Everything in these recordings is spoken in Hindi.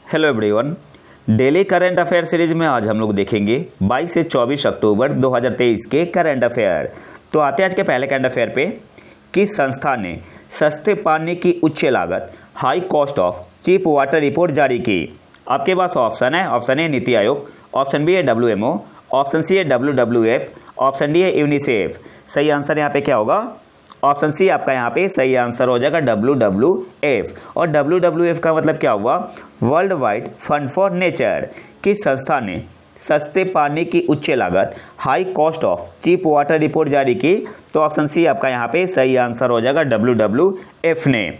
Hello everyone. Daily current affair series में आज हम लोग देखेंगे 22 से 24 अक्टूबर 2023 के करंट अफेयर। तो आते हैं आज के पहले करंट अफेयर पे। किस संस्था ने सस्ते पानी की उच्च लागत high cost of cheap water report जारी की? आपके पास ऑप्शन है। ऑप्शन ए नीति आयोग, ऑप्शन बी है WMO, ऑप्शन सी है WWF, ऑप्शन डी है यूनिसेफ। सही आंसर यहाँ पे क्या होगा? ऑप्शन सी आपका यहाँ पे सही आंसर हो जाएगा WWF। और WWF का मतलब क्या हुआ? World wide fund for nature. किस संस्था ने सस्ते पानी की उच्च लागत high cost of cheap water report जारी की? तो ऑप्शन सी आपका यहाँ पे सही आंसर हो जाएगा WWF ने।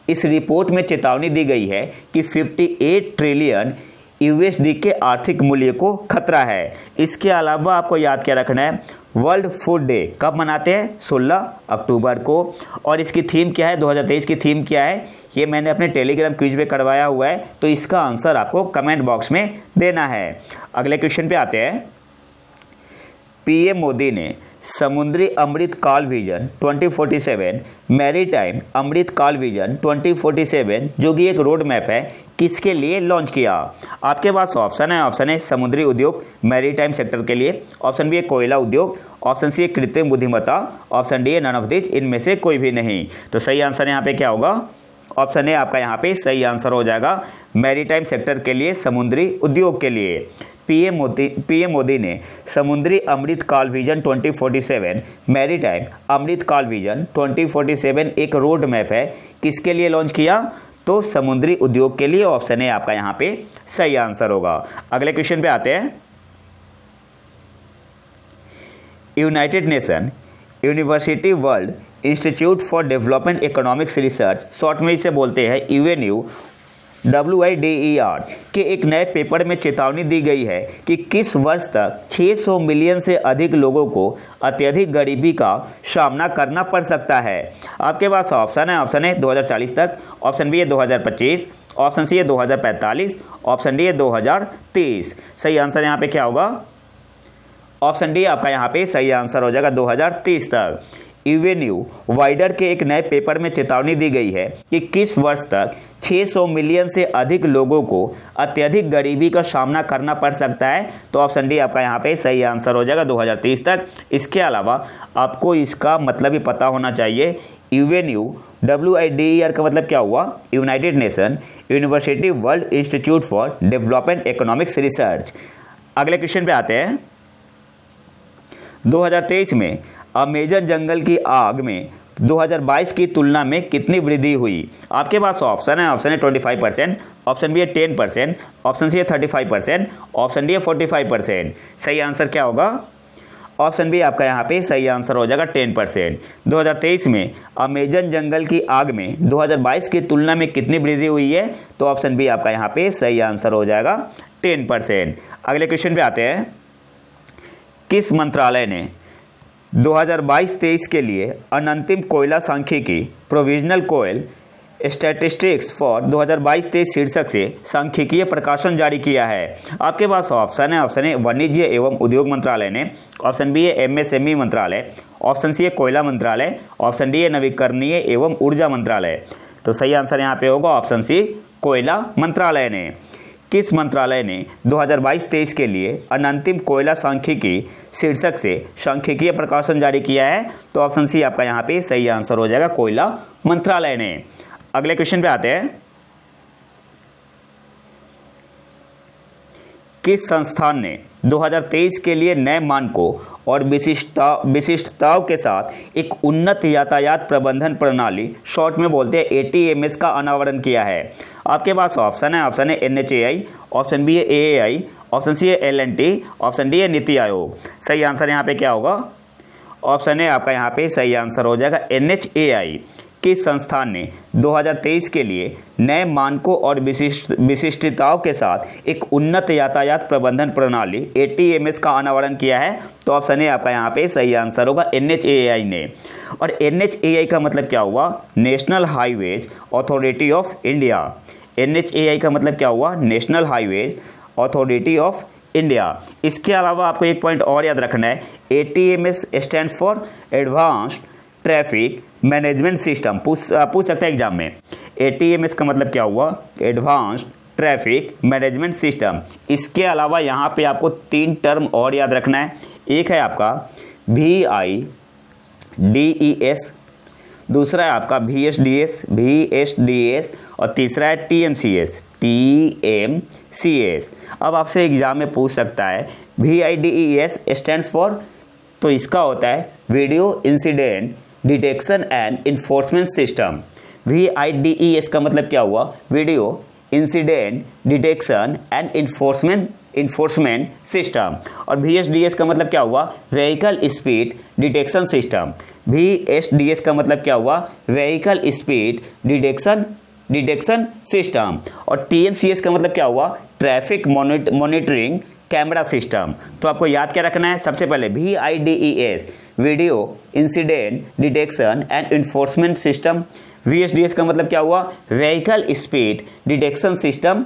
इस रिपोर्ट में चेतावनी दी गई है कि 58 ट्रिलियन USD के आर्थिक मूल्य को खतरा है। इसके अलावा आपको याद क्या रखना है? वर्ल्ड फूड डे कब मनाते हैं? 16 अक्टूबर को। और इसकी थीम क्या है? 2023 की थीम क्या है? ये मैंने अपने टेलीग्राम क्विज में करवाया हुआ है, तो इसका आंसर आपको कमेंट बॉक्स में देना है। अगले क्वेश्चन पे आते हैं। PM मोदी ने समुद्री अमृत काल विजन 2047, मैरीटाइम अमृत काल विजन 2047 जो कि एक रोड मैप है, किसके लिए लॉन्च किया? आपके पास ऑप्शन है। ऑप्शन ए समुद्री उद्योग मैरीटाइम सेक्टर के लिए, ऑप्शन बी है कोयला उद्योग, ऑप्शन सी है कृत्रिम बुद्धिमत्ता, ऑप्शन डी है नन ऑफ दिस, इनमें से कोई भी नहीं। तो सही आंसर यहाँ पे क्या होगा? ऑप्शन ए आपका यहाँ पे सही आंसर हो जाएगा मैरीटाइम सेक्टर के लिए, समुद्री उद्योग के लिए। PM मोदी ने समुद्री अमृत काल विजन 2047, मैरीटाइम अमृत काल विजन 2047 एक रोड मैप है, किसके लिए लॉन्च किया? तो समुद्री उद्योग के लिए। ऑप्शन ए आपका यहाँ पे सही आंसर होगा। अगले क्वेश्चन पे आते हैं। United nation university world institute for development economics research, short में इसे बोलते हैं UNWIDER के एक नए पेपर में चेतावनी दी गई है कि किस वर्ष तक 600 मिलियन से अधिक लोगों को अत्यधिक गरीबी का सामना करना पड़ सकता है। आपके पास ऑप्शन है। ऑप्शन ए 2040 तक, ऑप्शन बी है 2025, ऑप्शन सी है 2045, ऑप्शन डी है 2030। सही आंसर यहाँ पे क्या होगा? ऑप्शन डी आपका यहाँ पे सही आंसर हो जाएगा 2030 तक। UNWIDER के एक नए पेपर में चेतावनी दी गई है कि किस वर्ष तक 600 मिलियन से अधिक लोगों को अत्यधिक गरीबी का सामना करना पड़ सकता है। तो ऑप्शन डी आपका यहाँ पे सही आंसर हो जाएगा 2030 तक। इसके अलावा आपको इसका मतलब भी पता होना चाहिए। UNWIDER का मतलब क्या हुआ? United nation university world institute for development economics research. अगले क्वेश्चन पे आते हैं। 2023 में अमेजन जंगल की आग में 2022 की तुलना में कितनी वृद्धि हुई? आपके पास ऑप्शन है। ऑप्शन है 25%, ऑप्शन बी है 10%, ऑप्शन सी है 35%, ऑप्शन डी है 45%। सही आंसर क्या होगा? ऑप्शन बी आपका यहाँ पे सही आंसर हो जाएगा 10%। 2023 में अमेजन जंगल की आग में 2022 की तुलना में कितनी वृद्धि हुई है? तो ऑप्शन बी आपका यहाँ पे सही आंसर हो जाएगा 10%। अगले क्वेश्चन पे आते हैं। किस मंत्रालय ने 2022-23 के लिए अनंतिम कोयला सांख्यिकी प्रोविजनल कोयल स्टैटिस्टिक्स फॉर 2022-23 शीर्षक से सांख्यिकीय प्रकाशन जारी किया है? आपके पास ऑप्शन है। ऑप्शन ए वाणिज्य एवं उद्योग मंत्रालय ने, ऑप्शन बी है MSME मंत्रालय, ऑप्शन सी है कोयला मंत्रालय, ऑप्शन डी है नवीकरणीय एवं ऊर्जा मंत्रालय। तो सही आंसर यहाँ पे होगा ऑप्शन सी कोयला मंत्रालय ने। किस मंत्रालय ने 2022-23 के लिए अनंतिम कोयला सांख्यिकी शीर्षक से सांख्यिकीय प्रकाशन जारी किया है? तो ऑप्शन सी आपका यहाँ पे सही आंसर हो जाएगा कोयला मंत्रालय ने। अगले क्वेश्चन पे आते हैं। किस संस्थान ने 2023 के लिए नए मानकों और विशिष्टताओं के साथ एक उन्नत यातायात प्रबंधन प्रणाली, शॉर्ट में बोलते हैं ATMS का अनावरण किया है? आपके पास ऑप्शन है। ऑप्शन है NHAI, ऑप्शन बी है AAI, ऑप्शन सी है L&T, ऑप्शन डी है नीति आयोग। सही आंसर यहाँ पे क्या होगा? ऑप्शन है आपका यहाँ पे सही आंसर हो जाएगा NHAI। किस संस्थान ने 2023 के लिए नए मानकों और विशिष्टताओं के साथ एक उन्नत यातायात प्रबंधन प्रणाली ATMS का अनावरण किया है? तो ऑप्शन ए आपका यहाँ पे सही आंसर होगा NHAI ने। और NHAI का मतलब क्या हुआ? National highways authority of India. NHAI का मतलब क्या हुआ? National highways authority of India. इसके अलावा आपको एक पॉइंट और याद रखना है। ATMS stands for advanced traffic management system. पूछ सकता है एग्जाम में। ATMS का मतलब क्या हुआ? Advanced traffic management system. इसके अलावा यहाँ पे आपको 3 टर्म और याद रखना है। एक है आपका VIDES, दूसरा है आपका VSDS और तीसरा है TMCS। अब आपसे एग्जाम में पूछ सकता है VIDES स्टैंड्स फॉर, तो इसका होता है video incident detection and enforcement system. VIDES का मतलब क्या हुआ? Video incident detection and enforcement system. और VSDS का मतलब क्या हुआ? Vehicle speed detection system. VSDS का मतलब क्या हुआ? Vehicle speed detection system. और TMCS का मतलब क्या हुआ? Traffic monitoring camera system. तो आपको याद क्या रखना है? सबसे पहले VIDES video incident detection and enforcement system. VSDS का मतलब क्या हुआ? Vehicle speed detection system.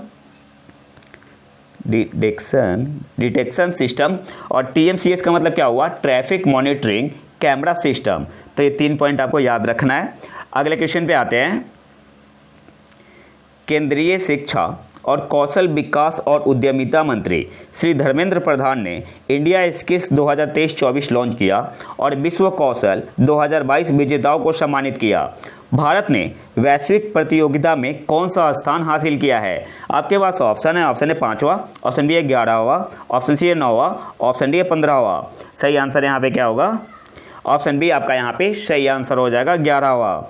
और TMCS का मतलब क्या हुआ? Traffic monitoring camera system. तो ये 3 पॉइंट आपको याद रखना है। अगले क्वेश्चन पे आते हैं। केंद्रीय शिक्षा और कौशल विकास और उद्यमिता मंत्री श्री धर्मेंद्र प्रधान ने इंडिया स्किल्स 2023-24 लॉन्च किया और विश्व कौशल 2022 विजेताओं को सम्मानित किया। भारत ने वैश्विक प्रतियोगिता में कौन सा स्थान हासिल किया है? आपके पास ऑप्शन है। ऑप्शन है 5वां, ऑप्शन बी है 11वां, ऑप्शन सी है 9वां, ऑप्शन डी है 15वां। सही आंसर यहाँ पे क्या होगा? ऑप्शन बी आपका यहाँ पे सही आंसर हो जाएगा, 11वां।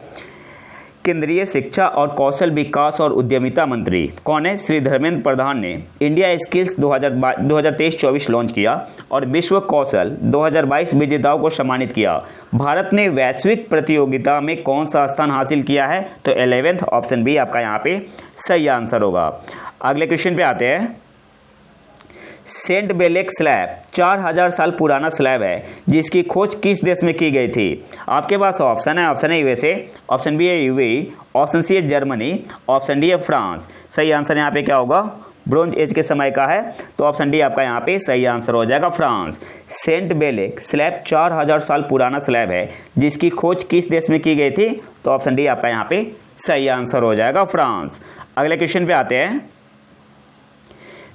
केंद्रीय शिक्षा और कौशल विकास और उद्यमिता मंत्री कौन है? श्री धर्मेंद्र प्रधान ने इंडिया स्किल्स 2023-24 लॉन्च किया और विश्व कौशल 2022 विजेताओं को सम्मानित किया। भारत ने वैश्विक प्रतियोगिता में कौन सा स्थान हासिल किया है? तो 11th, ऑप्शन बी आपका यहाँ पे सही आंसर होगा। अगले क्वेश्चन पे आते हैं। सेंट बेलेक स्लैब 4000 साल पुराना स्लैब है जिसकी खोज किस देश में की गई थी? आपके पास ऑप्शन है। ऑप्शन है USA, ऑप्शन बी है UAE, ऑप्शन सी है जर्मनी, ऑप्शन डी है फ्रांस। सही आंसर यहाँ पे क्या होगा? ब्रोंज एज के समय का है, तो ऑप्शन डी आपका यहाँ पे सही आंसर हो जाएगा, फ्रांस। सेंट बेलेक स्लैब 4000 साल पुराना स्लैब है जिसकी खोज किस देश में की गई थी? तो ऑप्शन डी आपका यहाँ पे सही आंसर हो जाएगा, फ्रांस। अगले क्वेश्चन पे आते हैं।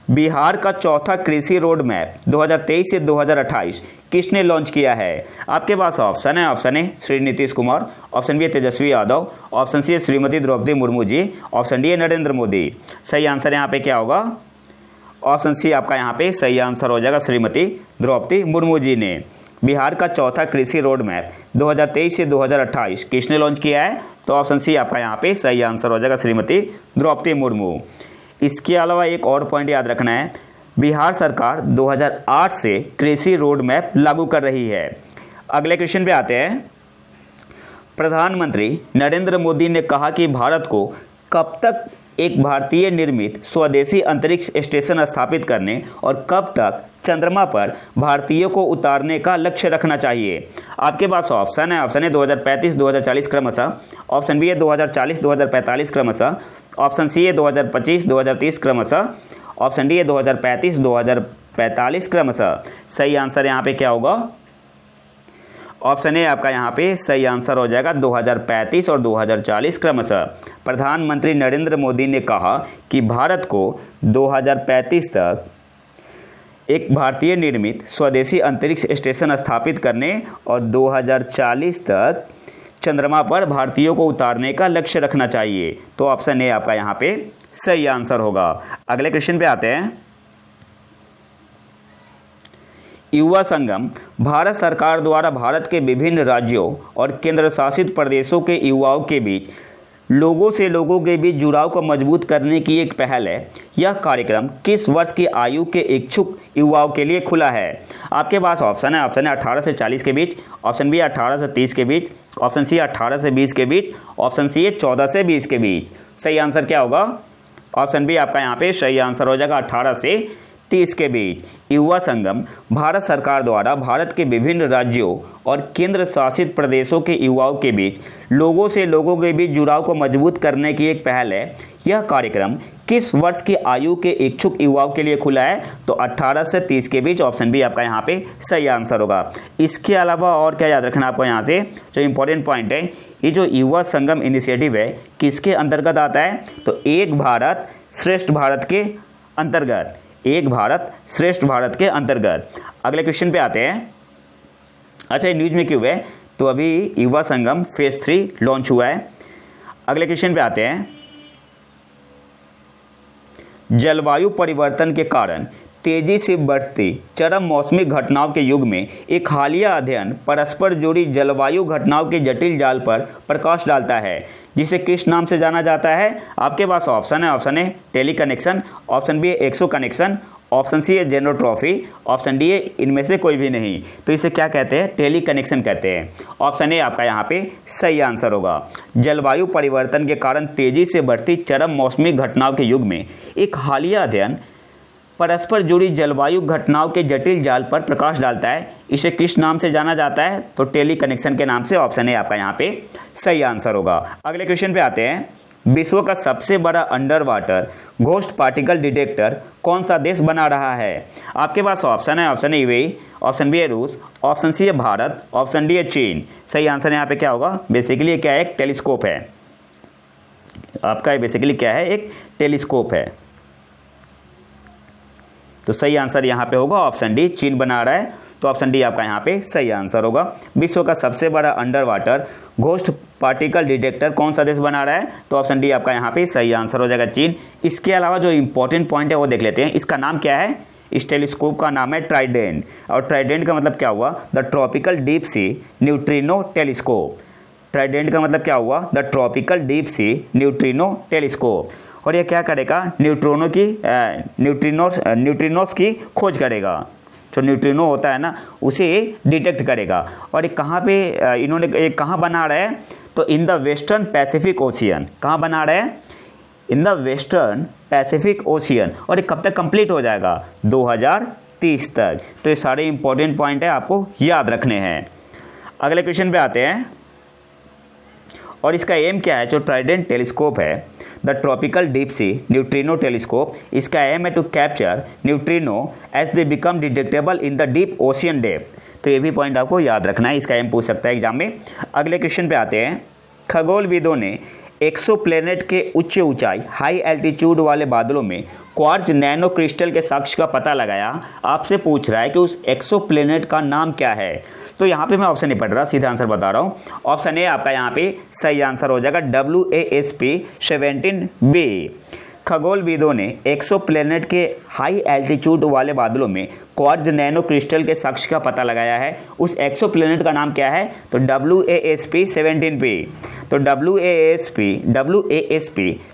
बिहार का चौथा कृषि रोड मैप 2023 से 2028 किसने लॉन्च किया है? आपके पास ऑप्शन है। Option A Shri Nitish Kumar, option B है तेजस्वी यादव, ऑप्शन सी है श्रीमती द्रौपदी मुर्मू जी, ऑप्शन डी है नरेंद्र मोदी। सही आंसर यहाँ पे क्या होगा? ऑप्शन सी आपका यहाँ पे सही आंसर हो जाएगा, श्रीमती द्रौपदी मुर्मू जी ने। बिहार का चौथा कृषि रोड मैप 2023 से 2028 किसने लॉन्च किया है? तो ऑप्शन सी आपका यहाँ पे सही आंसर हो जाएगा, श्रीमती द्रौपदी मुर्मू। इसके अलावा एक और पॉइंट याद रखना है। बिहार सरकार 2008 से कृषि रोड मैप लागू कर रही है। अगले क्वेश्चन पे आते हैं। प्रधानमंत्री नरेंद्र मोदी ने कहा कि भारत को कब तक एक भारतीय निर्मित स्वदेशी अंतरिक्ष स्टेशन स्थापित करने और कब तक चंद्रमा पर भारतीयों को उतारने का लक्ष्य रखना चाहिए? आपके पास ऑप्शन है। ऑप्शन है 2035-2040 क्रमशः, ऑप्शन बी है 2040-2045 क्रमशः, ऑप्शन सी है 2025-2030 क्रमशः, ऑप्शन डी है 2035-2045 क्रमशः। सही आंसर यहाँ पे क्या होगा? ऑप्शन ए आपका यहाँ पे सही आंसर हो जाएगा, 2035 और 2040 क्रमशः। प्रधानमंत्री नरेंद्र मोदी ने कहा कि भारत को 2035 तक एक भारतीय निर्मित स्वदेशी अंतरिक्ष स्टेशन स्थापित करने और 2040 तक चंद्रमा पर भारतीयों को उतारने का लक्ष्य रखना चाहिए। तो ऑप्शन ए आपका यहाँ पे सही आंसर होगा। अगले क्वेश्चन पे आते हैं। युवा संगम भारत सरकार द्वारा भारत के विभिन्न राज्यों और केंद्र शासित प्रदेशों के युवाओं के बीच लोगों से लोगों के बीच जुड़ाव को मजबूत करने की एक पहल है। यह कार्यक्रम किस वर्ष की आयु के इच्छुक युवाओं के लिए खुला है? आपके पास ऑप्शन है। ऑप्शन है 18 से 40 के बीच, ऑप्शन बी 18 से 30 के बीच, ऑप्शन सी 18 से 20 के बीच, ऑप्शन सी है 14 से 20 के बीच। सही आंसर क्या होगा? ऑप्शन बी आपका यहाँ पे सही आंसर हो जाएगा, 18 से 30 के बीच। युवा संगम भारत सरकार द्वारा भारत के विभिन्न राज्यों और केंद्र शासित प्रदेशों के युवाओं के बीच लोगों से लोगों के बीच जुड़ाव को मजबूत करने की एक पहल है। यह कार्यक्रम किस वर्ष की आयु के इच्छुक युवाओं के लिए खुला है? तो 18 से 30 के बीच। ऑप्शन बी आपका यहाँ पे सही आंसर होगा। इसके अलावा और क्या याद रखना आपको यहाँ से जो इंपॉर्टेंट पॉइंट है, ये जो युवा संगम इनिशिएटिव है किसके अंतर्गत आता है? तो एक भारत श्रेष्ठ भारत के अंतर्गत, एक भारत श्रेष्ठ भारत के अंतर्गत। अगले क्वेश्चन पे आते हैं। अच्छा, ये न्यूज़ में क्यों है? तो अभी युवा संगम फेज 3 लॉन्च हुआ है। अगले क्वेश्चन पे आते हैं। जलवायु परिवर्तन के कारण तेजी से बढ़ती चरम मौसमी घटनाओं के युग में एक हालिया अध्ययन परस्पर जुड़ी जलवायु घटनाओं के जटिल जाल पर प्रकाश डालता है, जिसे किस नाम से जाना जाता है? आपके पास ऑप्शन है। Option A tele connection, option B है एक्सो कनेक्शन, ऑप्शन सी है जेनोट्रॉफी, ऑप्शन डी है इनमें से कोई भी नहीं। तो इसे क्या कहते हैं? टेली कनेक्शन कहते हैं। ऑप्शन ए आपका यहाँ पे सही आंसर होगा। जलवायु परिवर्तन के कारण तेजी से बढ़ती चरम मौसमी घटनाओं के युग में एक हालिया अध्ययन परस्पर जुड़ी जलवायु घटनाओं के जटिल जाल पर प्रकाश डालता है। इसे किस नाम से जाना जाता है? तो टेली कनेक्शन के नाम से। ऑप्शन ए आपका यहाँ पे सही आंसर होगा। अगले क्वेश्चन पे आते हैं। विश्व का सबसे बड़ा under water ghost particle detector कौन सा देश बना रहा है? आपके पास ऑप्शन है। Option A UAE, option B है रूस, ऑप्शन सी है भारत, ऑप्शन डी है चीन। सही आंसर यहाँ पे क्या होगा? बेसिकली क्या है? एक टेलीस्कोप है आपका। बेसिकली क्या है? एक टेलीस्कोप है। तो सही आंसर यहाँ पे होगा ऑप्शन डी, चीन बना रहा है। तो ऑप्शन डी आपका यहाँ पे सही आंसर होगा। विश्व का सबसे बड़ा under water ghost particle detector कौन सा देश बना रहा है? तो ऑप्शन डी आपका यहाँ पे सही आंसर हो जाएगा, चीन। इसके अलावा जो इंपॉर्टेंट पॉइंट है वो देख लेते हैं। इसका नाम क्या है? इस टेलीस्कोप का नाम है ट्राइडेंट। और ट्राइडेंट का मतलब क्या हुआ? The tropical deep sea neutrino telescope. Trident का मतलब क्या हुआ? The tropical deep sea neutrino telescope. और ये क्या करेगा? न्यूट्रिनोस की खोज करेगा। जो न्यूट्रिनो होता है ना, उसे डिटेक्ट करेगा। और ये कहाँ पे इन्होंने एक कहाँ बना रहा है? तो in the western Pacific ocean. कहाँ बना रहा है? In the western Pacific ocean. और ये कब तक कंप्लीट हो जाएगा? 2030 तक। तो ये सारे इंपॉर्टेंट पॉइंट है, आपको याद रखने हैं। अगले क्वेश्चन पे आते हैं। और इसका एम क्या है? जो ट्राइडेंट टेलीस्कोप है, the tropical deep sea neutrino telescope, इसका एम है to capture neutrino as they become detectable in the deep ocean depth. तो ये भी पॉइंट आपको याद रखना है, इसका एम पूछ सकता है एग्जाम में। अगले क्वेश्चन पे आते हैं। खगोलविदों ने एक्सोप्लैनेट के उच्च ऊंचाई हाई एल्टीट्यूड वाले बादलों में क्वार्ट्ज नैनो क्रिस्टल के साक्ष्य का पता लगाया। आपसे पूछ रहा है कि उस एक्सोप्लैनेट का नाम क्या है? तो यहाँ पे मैं ऑप्शन नहीं पढ़ रहा, सीधा आंसर बता रहा हूँ। ऑप्शन ए आपका यहाँ पे सही आंसर हो जाएगा, WASP 17b। खगोलविदों ने एक्सोप्लैनेट के हाई एल्टीट्यूड वाले बादलों में क्वार्ट्ज नैनो क्रिस्टल के साक्ष्य का पता लगाया है। उस एक्सोप्लैनेट का नाम क्या है? तो WASP 17b। तो WASP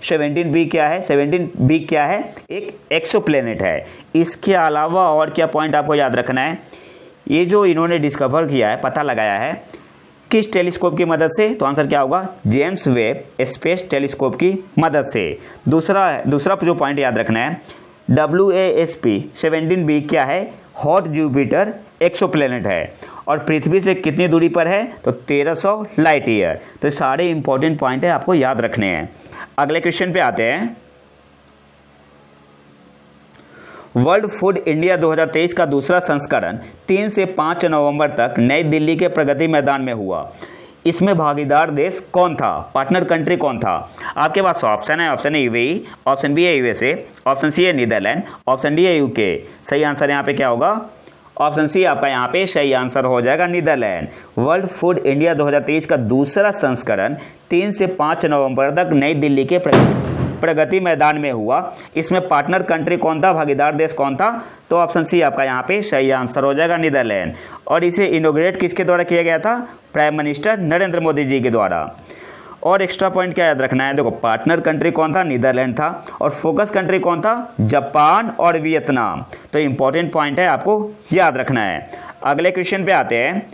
17b क्या है? 17b क्या है? एक एक्सोप्लैनेट है। इसके अलावा और क्या पॉइंट आपको याद रखना है? ये जो इन्होंने डिस्कवर किया है, पता लगाया है, किस टेलीस्कोप की मदद से? तो आंसर क्या होगा? जेम्स वेब स्पेस टेलीस्कोप की मदद से। दूसरा जो पॉइंट याद रखना है, WASP 17b क्या है? हॉट जुपिटर एक्सोप्लैनेट है। और पृथ्वी से कितनी दूरी पर है? तो 1300 लाइट ईयर। तो सारे इंपॉर्टेंट पॉइंट है, आपको याद रखने हैं। अगले क्वेश्चन पे आते हैं। वर्ल्ड फूड इंडिया 2023 का दूसरा संस्करण 3 से 5 नवंबर तक नई दिल्ली के प्रगति मैदान में हुआ। इसमें भागीदार देश कौन था? पार्टनर कंट्री कौन था? आपके पास ऑप्शन है। Option A UAE, option B है USA, ऑप्शन सी है नीदरलैंड, ऑप्शन डी है UK। सही आंसर यहाँ पे क्या होगा? ऑप्शन सी आपका यहाँ पे सही आंसर हो जाएगा, नीदरलैंड। वर्ल्ड फूड इंडिया 2023 का दूसरा संस्करण 3 से 5 नवंबर तक नई दिल्ली के प्रगति मैदान में हुआ। इसमें पार्टनर कंट्री कौन था? भागीदार देश कौन था? तो ऑप्शन सी आपका यहाँ पे सही आंसर हो जाएगा, नीदरलैंड। और इसे इनॉग्रेट किसके द्वारा किया गया था? प्राइम मिनिस्टर नरेंद्र मोदी जी के द्वारा। और एक्स्ट्रा पॉइंट क्या याद रखना है? देखो, पार्टनर कंट्री कौन था? नीदरलैंड था। और फोकस कंट्री कौन था? जापान और वियतनाम। तो इंपॉर्टेंट पॉइंट है, आपको याद रखना है। अगले क्वेश्चन पे आते हैं।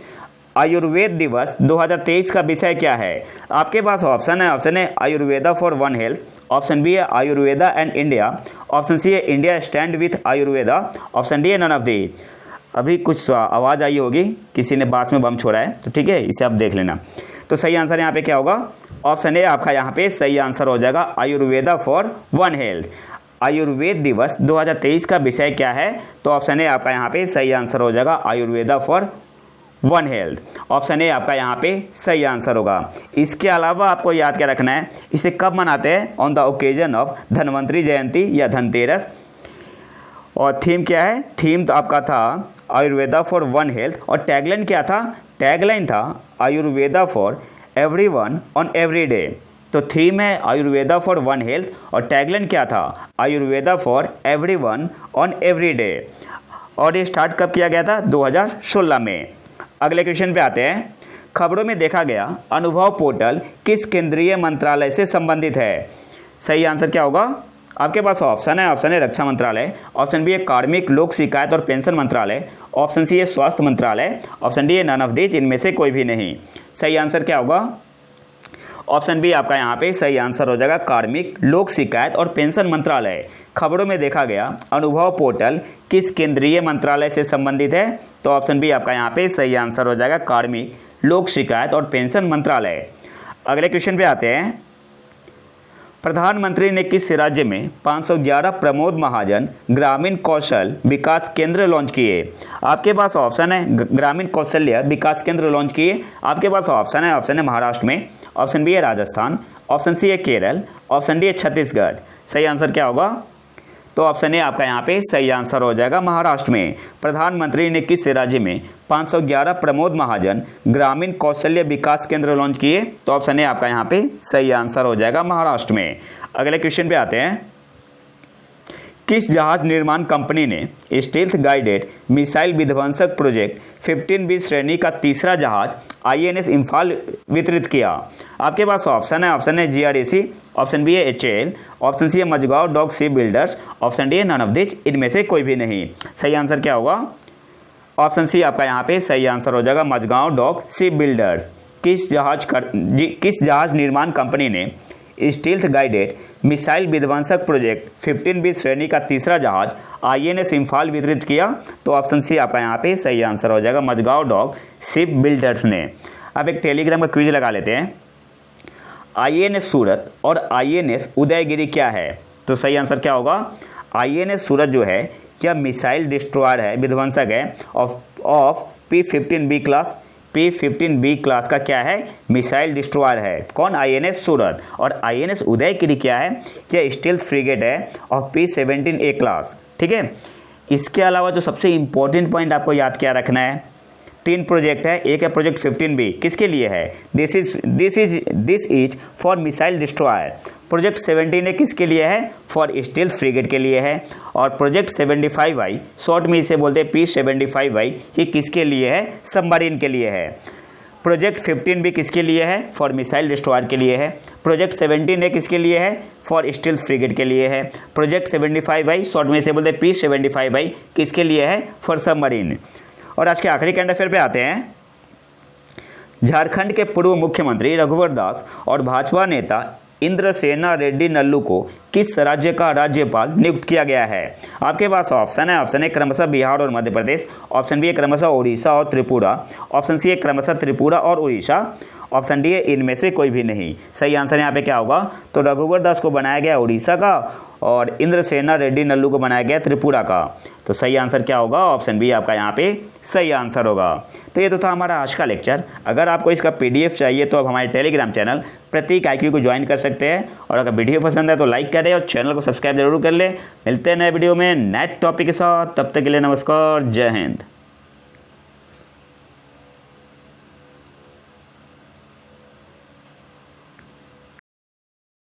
आयुर्वेद दिवस 2023 का विषय क्या है? आपके पास ऑप्शन है। ऑप्शन है Ayurveda for one health, option B है Ayurveda and India, option C है India stand with Ayurveda, option D है नन ऑफ दीज। अभी कुछ आवाज़ आई होगी, किसी ने बास में बम छोड़ा है, तो ठीक है, इसे आप देख लेना। तो सही आंसर यहाँ पे क्या होगा? ऑप्शन ए आपका यहाँ पे सही आंसर हो जाएगा, Ayurveda for one health. Ayurveda दिवस 2023 का विषय क्या है? तो ऑप्शन ए आपका यहाँ पे सही आंसर हो जाएगा, Ayurveda for one health. Option A आपका यहाँ पे सही आंसर होगा। इसके अलावा आपको याद क्या रखना है, इसे कब मनाते हैं, on the occasion of Dhanvantari Jayanti या धनतेरस। और थीम क्या है, थीम तो आपका था आयुर्वेदा फॉर वन हेल्थ, और टैगलाइन क्या था, टैगलाइन था Ayurveda for everyone on every day. तो थीम है आयुर्वेदा फॉर वन हेल्थ और टैगलाइन क्या था, Ayurveda for everyone on every day. और ये स्टार्ट कब किया गया था, 2016 में। अगले क्वेश्चन पे आते हैं। खबरों में देखा गया अनुभव पोर्टल किस केंद्रीय मंत्रालय से संबंधित है। सही आंसर क्या होगा, आपके पास ऑप्शन है रक्षा मंत्रालय, ऑप्शन बी है कार्मिक लोक शिकायत और पेंशन मंत्रालय, ऑप्शन सी है स्वास्थ्य मंत्रालय, ऑप्शन डी है नन ऑफ दिस, इनमें से कोई भी नहीं। सही आंसर क्या होगा, ऑप्शन बी आपका यहाँ पे सही आंसर हो जाएगा, कार्मिक लोक शिकायत और पेंशन मंत्रालय। खबरों में देखा गया अनुभव पोर्टल किस केंद्रीय मंत्रालय से संबंधित है, तो ऑप्शन बी आपका यहाँ पे सही आंसर हो जाएगा, कार्मिक लोक शिकायत और पेंशन मंत्रालय। अगले क्वेश्चन पे आते हैं। प्रधानमंत्री ने किस राज्य में 511 प्रमोद महाजन ग्रामीण कौशल विकास केंद्र लॉन्च किए। आपके पास ऑप्शन है ग्रामीण कौशल्य विकास केंद्र लॉन्च किए। आपके पास ऑप्शन है महाराष्ट्र में, ऑप्शन बी है राजस्थान, ऑप्शन सी है केरल, ऑप्शन डी है छत्तीसगढ़। सही आंसर क्या होगा, तो ऑप्शन ए आपका यहाँ पे सही आंसर हो जाएगा, महाराष्ट्र में। प्रधानमंत्री ने किस राज्य में 511 प्रमोद महाजन ग्रामीण कौशल्य विकास केंद्र लॉन्च किए, तो ऑप्शन ए आपका यहाँ पे सही आंसर हो जाएगा, महाराष्ट्र में। अगले क्वेश्चन पे आते हैं। किस जहाज निर्माण कंपनी ने स्टील्थ गाइडेड मिसाइल विध्वंसक प्रोजेक्ट 15B श्रेणी का तीसरा जहाज INS इम्फाल वितरित किया। आपके पास ऑप्शन है GRAC, ऑप्शन बी है HAL, ऑप्शन सी है Mazagon dock ship builders, option D है नन ऑफ दिस, इनमें से कोई भी नहीं। सही आंसर क्या होगा, ऑप्शन सी आपका यहाँ पे सही आंसर हो जाएगा, मजगांव डॉक शिप बिल्डर्स। किस जहाज निर्माण कंपनी ने स्टील्थ गाइडेड मिसाइल विध्वंसक प्रोजेक्ट 15B श्रेणी का तीसरा जहाज INS इम्फाल वितरित किया, तो ऑप्शन सी आपका यहाँ पे सही आंसर हो जाएगा, मजगांव डॉक शिप बिल्डर्स ने। अब एक टेलीग्राम का क्विज लगा लेते हैं। INS सूरत और INS उदयगिरी क्या है, तो सही आंसर क्या होगा, INS सूरत जो है यह मिसाइल डिस्ट्रॉयर है, विध्वंसक है of P-15B class. P-15B class का क्या है, मिसाइल डिस्ट्रॉयर है, कौन, INS सूरत। और INS उदयगिरी क्या है, यह स्टील्थ फ्रिगेट है ऑफ P-17A क्लास। ठीक है, इसके अलावा जो सबसे इंपॉर्टेंट पॉइंट आपको याद क्या रखना है, 3 प्रोजेक्ट है। एक है प्रोजेक्ट 15B, किसके लिए है, this is for missile destroyer. Project 17A किसके लिए है, फॉर स्टील्थ फ्रिगेट के लिए है। और प्रोजेक्ट 75I, शॉर्ट में इसे बोलते हैं P-75I, ये किसके लिए है, सबमरीन के लिए है। प्रोजेक्ट 15B किसके लिए है, फॉर मिसाइल डिस्ट्रॉयर के लिए है। प्रोजेक्ट 17A किसके लिए है, फॉर स्टील्थ फ्रिगेट के लिए है। प्रोजेक्ट 75I, शॉर्ट में इसे बोलते हैं P-75I, किसके लिए है, फॉर सबमरीन। और आज के आखिरी करंट अफेयर पे आते हैं। झारखंड के पूर्व मुख्यमंत्री रघुवर दास और भाजपा नेता इंद्रसेना रेड्डी नल्लू को किस राज्य का राज्यपाल नियुक्त किया गया है। आपके पास ऑप्शन है क्रमशः बिहार और मध्य प्रदेश, ऑप्शन बी है क्रमशः ओडिशा और त्रिपुरा, ऑप्शन सी है क्रमशः त्रिपुरा और उड़ीसा, ऑप्शन डी है इनमें से कोई भी नहीं। सही आंसर यहाँ पे क्या होगा, तो रघुवर दास को बनाया गया उड़ीसा का और इंद्रसेना रेड्डी नल्लू को बनाया गया त्रिपुरा का। तो सही आंसर क्या होगा, ऑप्शन बी आपका यहाँ पे सही आंसर होगा। तो ये तो था हमारा आज का लेक्चर। अगर आपको इसका PDF चाहिए तो आप हमारे टेलीग्राम चैनल प्रतीक IQ को ज्वाइन कर सकते हैं। और अगर वीडियो पसंद है तो लाइक करें और चैनल को सब्सक्राइब जरूर कर लें। मिलते हैं नए वीडियो में नए टॉपिक के साथ, तब तक के लिए नमस्कार, जय हिंद।